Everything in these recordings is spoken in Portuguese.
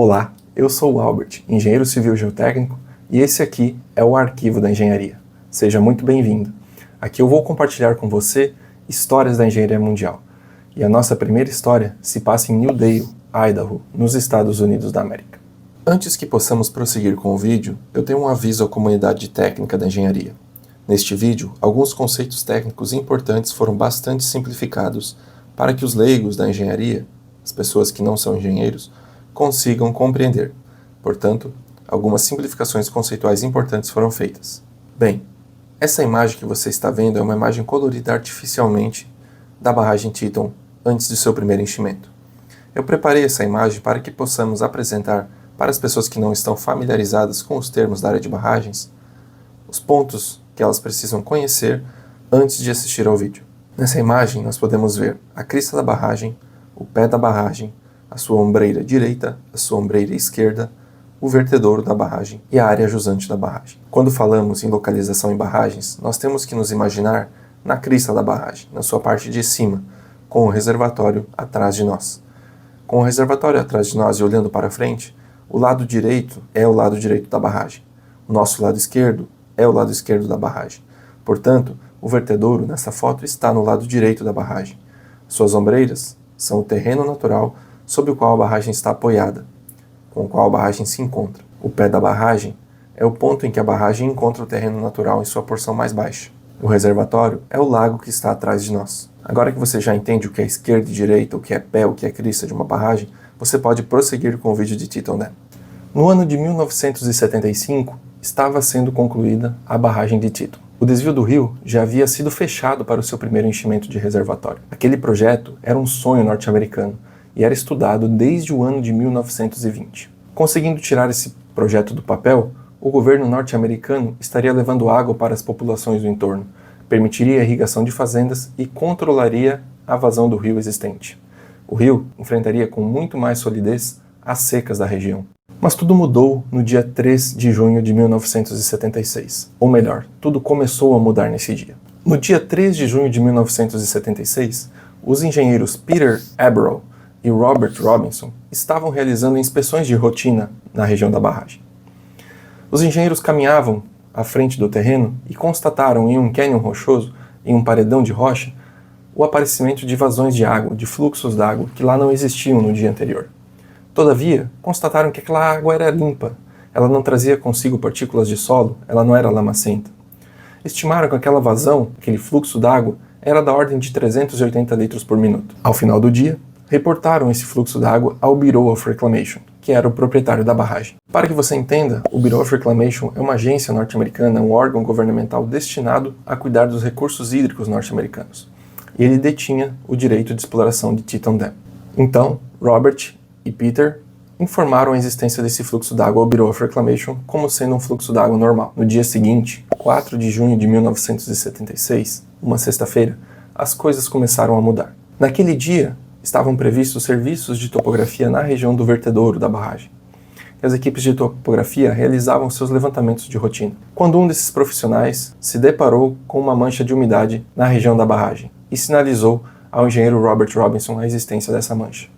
Olá, eu sou o Albert, engenheiro civil geotécnico, e esse aqui é o Arquivo da Engenharia. Seja muito bem-vindo. Aqui eu vou compartilhar com você histórias da engenharia mundial. E a nossa primeira história se passa em New Dale, Idaho, nos Estados Unidos da América. Antes que possamos prosseguir com o vídeo, eu tenho um aviso à comunidade técnica da engenharia. Neste vídeo, alguns conceitos técnicos importantes foram bastante simplificados para que os leigos da engenharia, as pessoas que não são engenheiros, consigam compreender. Portanto, algumas simplificações conceituais importantes foram feitas. Bem, essa imagem que você está vendo é uma imagem colorida artificialmente da barragem Teton antes de seu primeiro enchimento. Eu preparei essa imagem para que possamos apresentar para as pessoas que não estão familiarizadas com os termos da área de barragens, os pontos que elas precisam conhecer antes de assistir ao vídeo. Nessa imagem nós podemos ver a crista da barragem, o pé da barragem, a sua ombreira direita, a sua ombreira esquerda, o vertedouro da barragem e a área jusante da barragem. Quando falamos em localização em barragens, nós temos que nos imaginar na crista da barragem, na sua parte de cima, com o reservatório atrás de nós. Com o reservatório atrás de nós e olhando para frente, o lado direito é o lado direito da barragem. O nosso lado esquerdo é o lado esquerdo da barragem. Portanto, o vertedouro nessa foto está no lado direito da barragem. Suas ombreiras são o terreno natural sobre o qual a barragem está apoiada, com o qual a barragem se encontra. O pé da barragem é o ponto em que a barragem encontra o terreno natural em sua porção mais baixa. O reservatório é o lago que está atrás de nós. Agora que você já entende o que é esquerda e direita, o que é pé, o que é crista de uma barragem, você pode prosseguir com o vídeo de Teton Dam. No ano de 1975, estava sendo concluída a barragem de Teton. O desvio do rio já havia sido fechado para o seu primeiro enchimento de reservatório. Aquele projeto era um sonho norte-americano e era estudado desde o ano de 1920. Conseguindo tirar esse projeto do papel, o governo norte-americano estaria levando água para as populações do entorno, permitiria a irrigação de fazendas e controlaria a vazão do rio existente. O rio enfrentaria com muito mais solidez as secas da região. Mas tudo mudou no dia 3 de junho de 1976. Ou melhor, tudo começou a mudar nesse dia. No dia 3 de junho de 1976, os engenheiros Peter Aberle e Robert Robinson estavam realizando inspeções de rotina na região da barragem. Os engenheiros caminhavam à frente do terreno e constataram em um cânion rochoso, em um paredão de rocha, o aparecimento de vazões de água, de fluxos d'água que lá não existiam no dia anterior. Todavia, constataram que aquela água era limpa, ela não trazia consigo partículas de solo, ela não era lamacenta. Estimaram que aquela vazão, aquele fluxo d'água, era da ordem de 380 litros por minuto. Ao final do dia, reportaram esse fluxo d'água ao Bureau of Reclamation, que era o proprietário da barragem. Para que você entenda, o Bureau of Reclamation é uma agência norte-americana, um órgão governamental destinado a cuidar dos recursos hídricos norte-americanos. E ele detinha o direito de exploração de Teton Dam. Então, Robert e Peter informaram a existência desse fluxo d'água ao Bureau of Reclamation como sendo um fluxo d'água normal. No dia seguinte, 4 de junho de 1976, uma sexta-feira, as coisas começaram a mudar. Naquele dia, estavam previstos serviços de topografia na região do vertedouro da barragem. As equipes de topografia realizavam seus levantamentos de rotina, quando um desses profissionais se deparou com uma mancha de umidade na região da barragem e sinalizou ao engenheiro Robert Robinson a existência dessa mancha.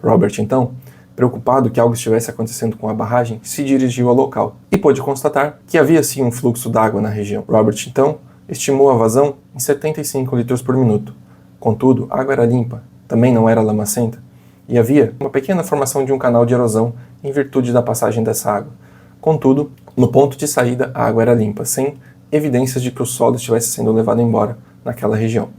Robert, então, preocupado que algo estivesse acontecendo com a barragem, se dirigiu ao local e pôde constatar que havia sim um fluxo d'água na região. Robert, então, estimou a vazão em 75 litros por minuto. Contudo, a água era limpa, também não era lamacenta, e havia uma pequena formação de um canal de erosão em virtude da passagem dessa água. Contudo, no ponto de saída, a água era limpa, sem evidências de que o solo estivesse sendo levado embora naquela região.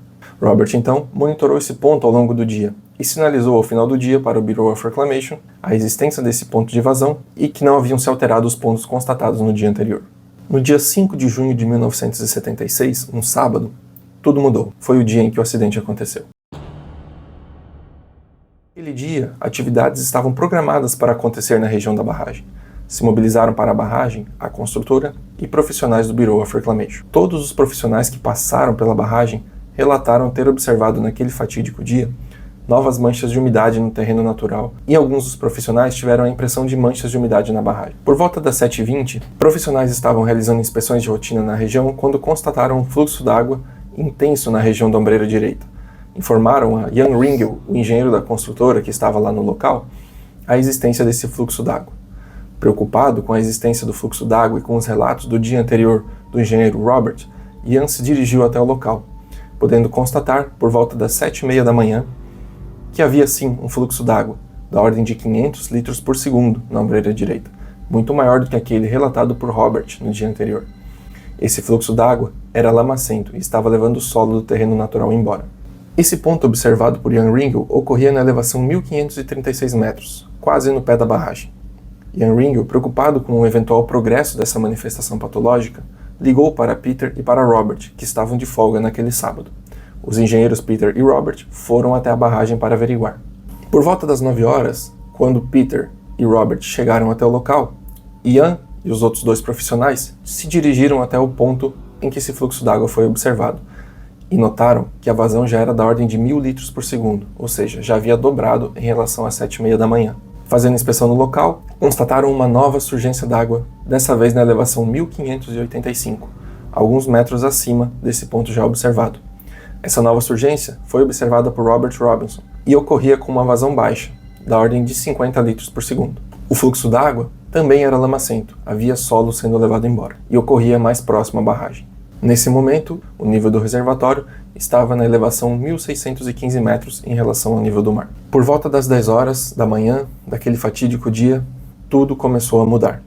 Robert, então, monitorou esse ponto ao longo do dia e sinalizou ao final do dia para o Bureau of Reclamation a existência desse ponto de vazão e que não haviam se alterado os pontos constatados no dia anterior. No dia 5 de junho de 1976, um sábado, tudo mudou. Foi o dia em que o acidente aconteceu. Naquele dia, atividades estavam programadas para acontecer na região da barragem. Se mobilizaram para a barragem a construtora e profissionais do Bureau of Reclamation. Todos os profissionais que passaram pela barragem relataram ter observado naquele fatídico dia novas manchas de umidade no terreno natural e alguns dos profissionais tiveram a impressão de manchas de umidade na barragem. Por volta das 7h20, profissionais estavam realizando inspeções de rotina na região quando constataram um fluxo d'água intenso na região da ombreira direita. Informaram a Jan Ringel, o engenheiro da construtora que estava lá no local, a existência desse fluxo d'água. Preocupado com a existência do fluxo d'água e com os relatos do dia anterior do engenheiro Robert, Ian se dirigiu até o local, podendo constatar, por volta das 7h30 da manhã, que havia sim um fluxo d'água, da ordem de 500 litros por segundo na ombreira direita, muito maior do que aquele relatado por Robert no dia anterior. Esse fluxo d'água era lamacento e estava levando o solo do terreno natural embora. Esse ponto observado por Ian Ringel ocorria na elevação 1536 metros, quase no pé da barragem. Ian Ringel, preocupado com o eventual progresso dessa manifestação patológica, ligou para Peter e para Robert, que estavam de folga naquele sábado. Os engenheiros Peter e Robert foram até a barragem para averiguar. Por volta das 9 horas, quando Peter e Robert chegaram até o local, Ian e os outros 2 profissionais se dirigiram até o ponto em que esse fluxo d'água foi observado e notaram que a vazão já era da ordem de 1000 litros por segundo, ou seja, já havia dobrado em relação às 7h30 da manhã. Fazendo inspeção no local, constataram uma nova surgência d'água, dessa vez na elevação 1585, alguns metros acima desse ponto já observado. Essa nova surgência foi observada por Robert Robinson e ocorria com uma vazão baixa, da ordem de 50 litros por segundo. O fluxo d'água também era lamacento, havia solo sendo levado embora, e ocorria mais próximo à barragem. Nesse momento, o nível do reservatório estava na elevação 1615 metros em relação ao nível do mar. Por volta das 10 horas da manhã daquele fatídico dia, tudo começou a mudar.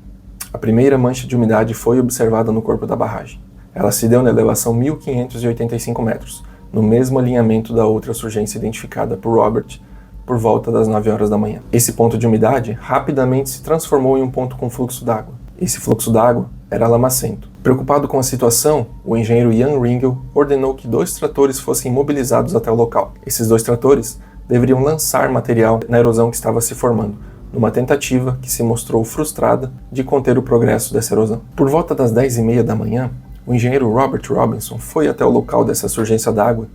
A primeira mancha de umidade foi observada no corpo da barragem. Ela se deu na elevação 1585 metros, no mesmo alinhamento da outra surgência identificada por Robert por volta das 9 horas da manhã. Esse ponto de umidade rapidamente se transformou em um ponto com fluxo d'água. Esse fluxo d'água era lamacento. Preocupado com a situação, o engenheiro Ian Ringel ordenou que 2 tratores fossem mobilizados até o local. Esses 2 tratores deveriam lançar material na erosão que estava se formando, numa tentativa que se mostrou frustrada de conter o progresso dessa erosão. Por volta das 10h30 da manhã, o engenheiro Robert Robinson foi até o local dessa surgência d'água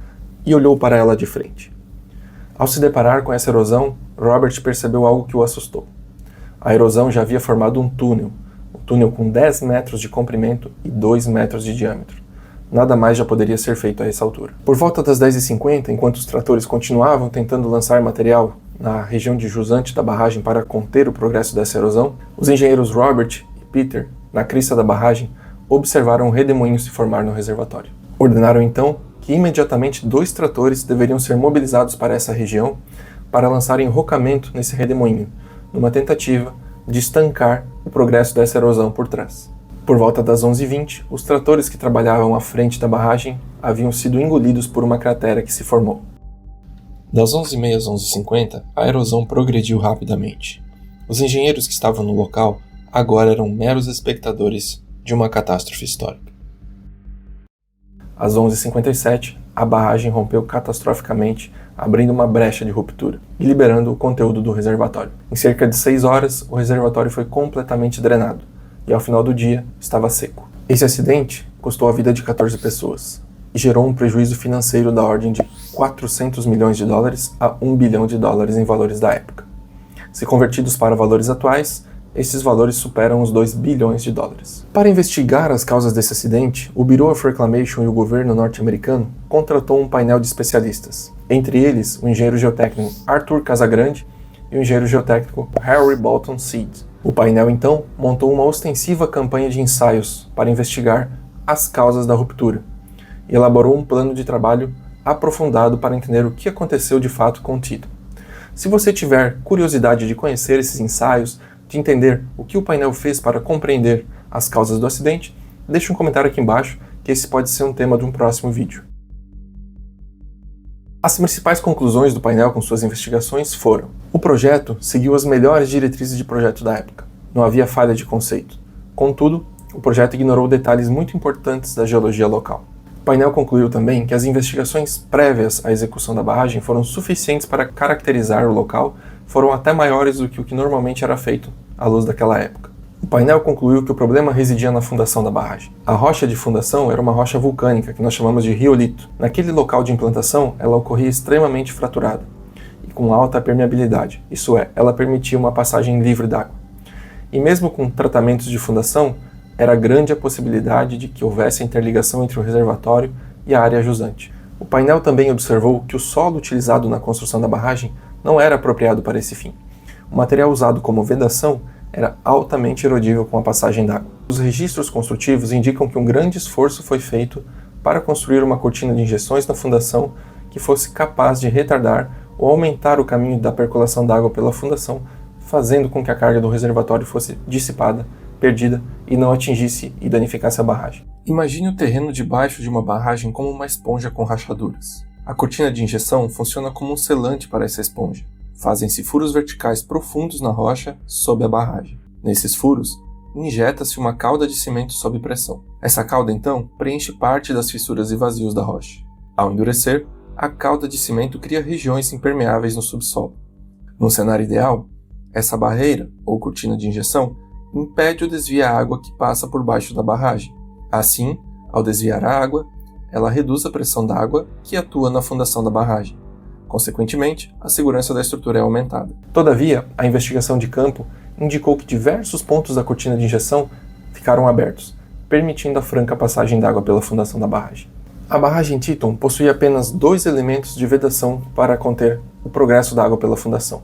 e olhou para ela de frente. Ao se deparar com essa erosão, Robert percebeu algo que o assustou. A erosão já havia formado um túnel com 10 metros de comprimento e 2 metros de diâmetro. Nada mais já poderia ser feito a essa altura. Por volta das 10h50, enquanto os tratores continuavam tentando lançar material na região de jusante da barragem para conter o progresso dessa erosão, os engenheiros Robert e Peter, na crista da barragem, observaram um redemoinho se formar no reservatório. Ordenaram então que imediatamente 2 tratores deveriam ser mobilizados para essa região para lançarem enrocamento nesse redemoinho, numa tentativa de estancar o progresso dessa erosão por trás. Por volta das 11h20, os tratores que trabalhavam à frente da barragem haviam sido engolidos por uma cratera que se formou. Das 11h30 às 11h50, a erosão progrediu rapidamente. Os engenheiros que estavam no local agora eram meros espectadores de uma catástrofe histórica. Às 11h57, a barragem rompeu catastroficamente, abrindo uma brecha de ruptura e liberando o conteúdo do reservatório. Em cerca de 6 horas, o reservatório foi completamente drenado e, ao final do dia, estava seco. Esse acidente custou a vida de 14 pessoas e gerou um prejuízo financeiro da ordem de 400 milhões de dólares a 1 bilhão de dólares em valores da época. Se convertidos para valores atuais, esses valores superam os 2 bilhões de dólares. Para investigar as causas desse acidente, o Bureau of Reclamation e o governo norte-americano contratou um painel de especialistas, entre eles o engenheiro geotécnico Arthur Casagrande e o engenheiro geotécnico Harry Bolton Seed. O painel, então, montou uma ostensiva campanha de ensaios para investigar as causas da ruptura e elaborou um plano de trabalho aprofundado para entender o que aconteceu de fato com o Tito. Se você tiver curiosidade de conhecer esses ensaios, de entender o que o painel fez para compreender as causas do acidente, deixe um comentário aqui embaixo que esse pode ser um tema de um próximo vídeo. As principais conclusões do painel com suas investigações foram: o projeto seguiu as melhores diretrizes de projeto da época. Não havia falha de conceito. Contudo, o projeto ignorou detalhes muito importantes da geologia local. O painel concluiu também que as investigações prévias à execução da barragem foram suficientes para caracterizar o local, foram até maiores do que o que normalmente era feito à luz daquela época. O painel concluiu que o problema residia na fundação da barragem. A rocha de fundação era uma rocha vulcânica que nós chamamos de riolito. Naquele local de implantação, ela ocorria extremamente fraturada e com alta permeabilidade, isso é, ela permitia uma passagem livre d'água. E mesmo com tratamentos de fundação, era grande a possibilidade de que houvesse interligação entre o reservatório e a área jusante. O painel também observou que o solo utilizado na construção da barragem não era apropriado para esse fim. O material usado como vedação era altamente erodível com a passagem d'água. Os registros construtivos indicam que um grande esforço foi feito para construir uma cortina de injeções na fundação que fosse capaz de retardar ou aumentar o caminho da percolação d'água pela fundação, fazendo com que a carga do reservatório fosse dissipada, perdida e não atingisse e danificasse a barragem. Imagine o terreno debaixo de uma barragem como uma esponja com rachaduras. A cortina de injeção funciona como um selante para essa esponja. Fazem-se furos verticais profundos na rocha sob a barragem. Nesses furos, injeta-se uma cauda de cimento sob pressão. Essa cauda, então, preenche parte das fissuras e vazios da rocha. Ao endurecer, a cauda de cimento cria regiões impermeáveis no subsolo. No cenário ideal, essa barreira, ou cortina de injeção, impede ou desvia a água que passa por baixo da barragem. Assim, ao desviar a água, ela reduz a pressão da água que atua na fundação da barragem. Consequentemente, a segurança da estrutura é aumentada. Todavia, a investigação de campo indicou que diversos pontos da cortina de injeção ficaram abertos, permitindo a franca passagem d'água pela fundação da barragem. A barragem Teton possui apenas 2 elementos de vedação para conter o progresso da água pela fundação.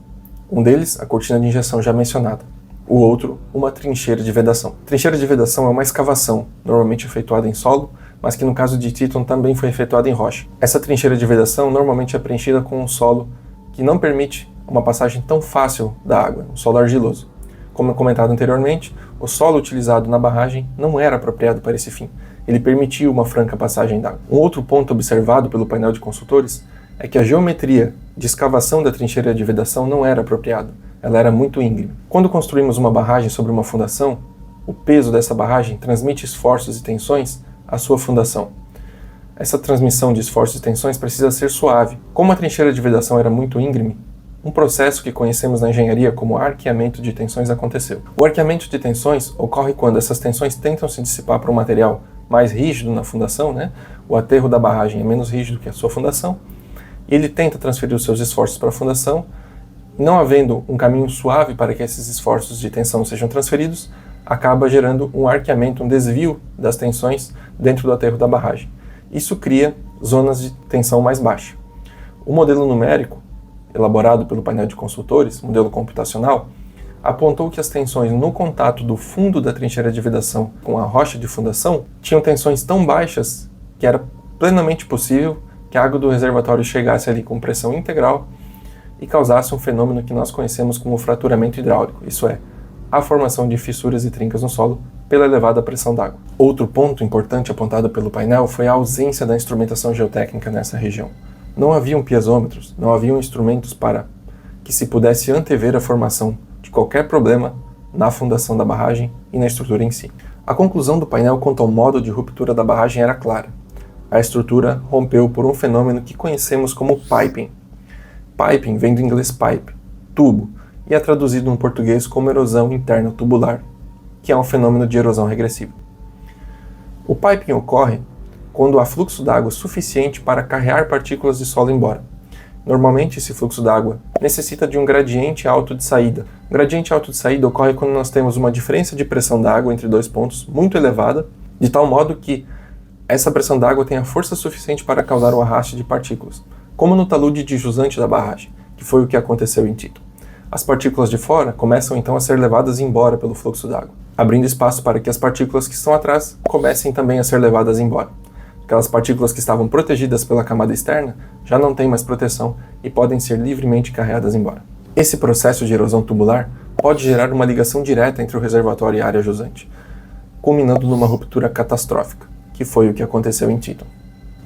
Um deles, a cortina de injeção já mencionada. O outro, uma trincheira de vedação. Trincheira de vedação é uma escavação, normalmente efetuada em solo, mas que no caso de Teton também foi efetuada em rocha. Essa trincheira de vedação normalmente é preenchida com um solo que não permite uma passagem tão fácil da água, um solo argiloso. Como comentado anteriormente, o solo utilizado na barragem não era apropriado para esse fim. Ele permitia uma franca passagem d'água. Um outro ponto observado pelo painel de consultores é que a geometria de escavação da trincheira de vedação não era apropriada. Ela era muito íngreme. Quando construímos uma barragem sobre uma fundação, o peso dessa barragem transmite esforços e tensões à sua fundação. Essa transmissão de esforços e tensões precisa ser suave. Como a trincheira de vedação era muito íngreme, um processo que conhecemos na engenharia como arqueamento de tensões aconteceu. O arqueamento de tensões ocorre quando essas tensões tentam se dissipar para um material mais rígido na fundação, O aterro da barragem é menos rígido que a sua fundação, e ele tenta transferir os seus esforços para a fundação. Não havendo um caminho suave para que esses esforços de tensão sejam transferidos, acaba gerando um arqueamento, um desvio das tensões dentro do aterro da barragem. Isso cria zonas de tensão mais baixa. O modelo numérico, elaborado pelo painel de consultores, modelo computacional, apontou que as tensões no contato do fundo da trincheira de vedação com a rocha de fundação tinham tensões tão baixas que era plenamente possível que a água do reservatório chegasse ali com pressão integral e causasse um fenômeno que nós conhecemos como fraturamento hidráulico, isso é, a formação de fissuras e trincas no solo pela elevada pressão d'água. Outro ponto importante apontado pelo painel foi a ausência da instrumentação geotécnica nessa região. Não haviam piezômetros, não haviam instrumentos para que se pudesse antever a formação de qualquer problema na fundação da barragem e na estrutura em si. A conclusão do painel quanto ao modo de ruptura da barragem era clara. A estrutura rompeu por um fenômeno que conhecemos como piping. Piping vem do inglês pipe, tubo, e é traduzido no português como erosão interna tubular, que é um fenômeno de erosão regressiva. O piping ocorre quando há fluxo d'água suficiente para carrear partículas de solo embora. Normalmente, esse fluxo d'água necessita de um gradiente alto de saída. O gradiente alto de saída ocorre quando nós temos uma diferença de pressão d'água entre dois pontos muito elevada, de tal modo que essa pressão d'água tem a força suficiente para causar o arraste de partículas, como no talude de jusante da barragem, que foi o que aconteceu em Teton. As partículas de fora começam então a ser levadas embora pelo fluxo d'água, abrindo espaço para que as partículas que estão atrás comecem também a ser levadas embora. Aquelas partículas que estavam protegidas pela camada externa já não têm mais proteção e podem ser livremente carregadas embora. Esse processo de erosão tubular pode gerar uma ligação direta entre o reservatório e a área jusante, culminando numa ruptura catastrófica, que foi o que aconteceu em Teton.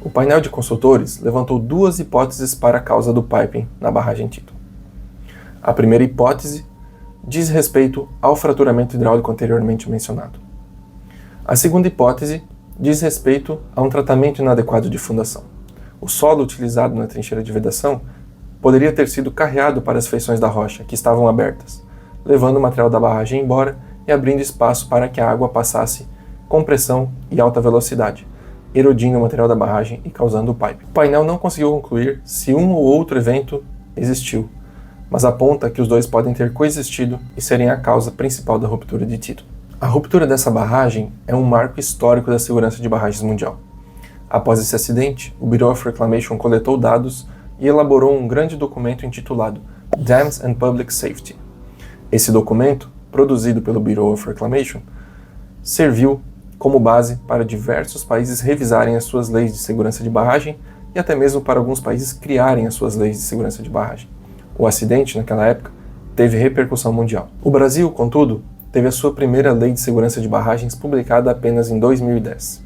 O painel de consultores levantou 2 hipóteses para a causa do piping na barragem Teton. A primeira hipótese diz respeito ao fraturamento hidráulico anteriormente mencionado. A segunda hipótese diz respeito a um tratamento inadequado de fundação. O solo utilizado na trincheira de vedação poderia ter sido carreado para as feições da rocha, que estavam abertas, levando o material da barragem embora e abrindo espaço para que a água passasse com pressão e alta velocidade, erodindo o material da barragem e causando o pipe. O painel não conseguiu concluir se um ou outro evento existiu, mas aponta que os dois podem ter coexistido e serem a causa principal da ruptura de Teton. A ruptura dessa barragem é um marco histórico da segurança de barragens mundial. Após esse acidente, o Bureau of Reclamation coletou dados e elaborou um grande documento intitulado Dams and Public Safety. Esse documento, produzido pelo Bureau of Reclamation, serviu como base para diversos países revisarem as suas leis de segurança de barragem e até mesmo para alguns países criarem as suas leis de segurança de barragem. O acidente, naquela época, teve repercussão mundial. O Brasil, contudo, teve a sua primeira lei de segurança de barragens publicada apenas em 2010.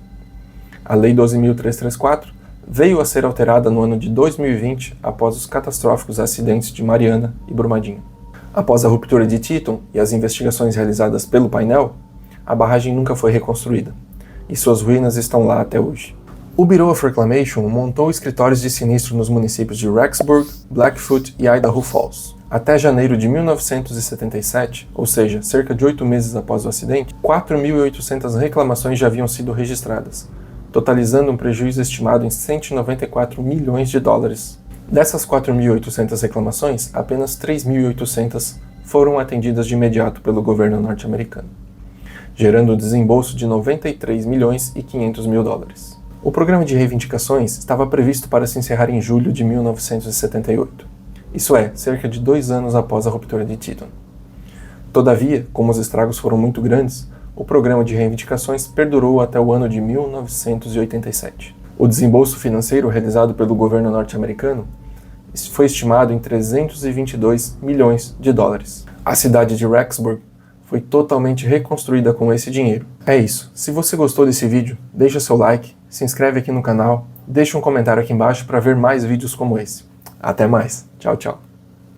A Lei 12.334 veio a ser alterada no ano de 2020 após os catastróficos acidentes de Mariana e Brumadinho. Após a ruptura de Triton e as investigações realizadas pelo painel, a barragem nunca foi reconstruída, e suas ruínas estão lá até hoje. O Bureau of Reclamation montou escritórios de sinistro nos municípios de Rexburg, Blackfoot e Idaho Falls. Até janeiro de 1977, ou seja, cerca de 8 meses após o acidente, 4.800 reclamações já haviam sido registradas, totalizando um prejuízo estimado em 194 milhões de dólares. Dessas 4.800 reclamações, apenas 3.800 foram atendidas de imediato pelo governo norte-americano, gerando um desembolso de 93 milhões e 500 mil dólares. O programa de reivindicações estava previsto para se encerrar em julho de 1978, isso é, cerca de 2 anos após a ruptura de Triton. Todavia, como os estragos foram muito grandes, o programa de reivindicações perdurou até o ano de 1987. O desembolso financeiro realizado pelo governo norte-americano foi estimado em 322 milhões de dólares. A cidade de Rexburg foi totalmente reconstruída com esse dinheiro. É isso. Se você gostou desse vídeo, deixa seu like, se inscreve aqui no canal, deixa um comentário aqui embaixo para ver mais vídeos como esse. Até mais. Tchau, tchau.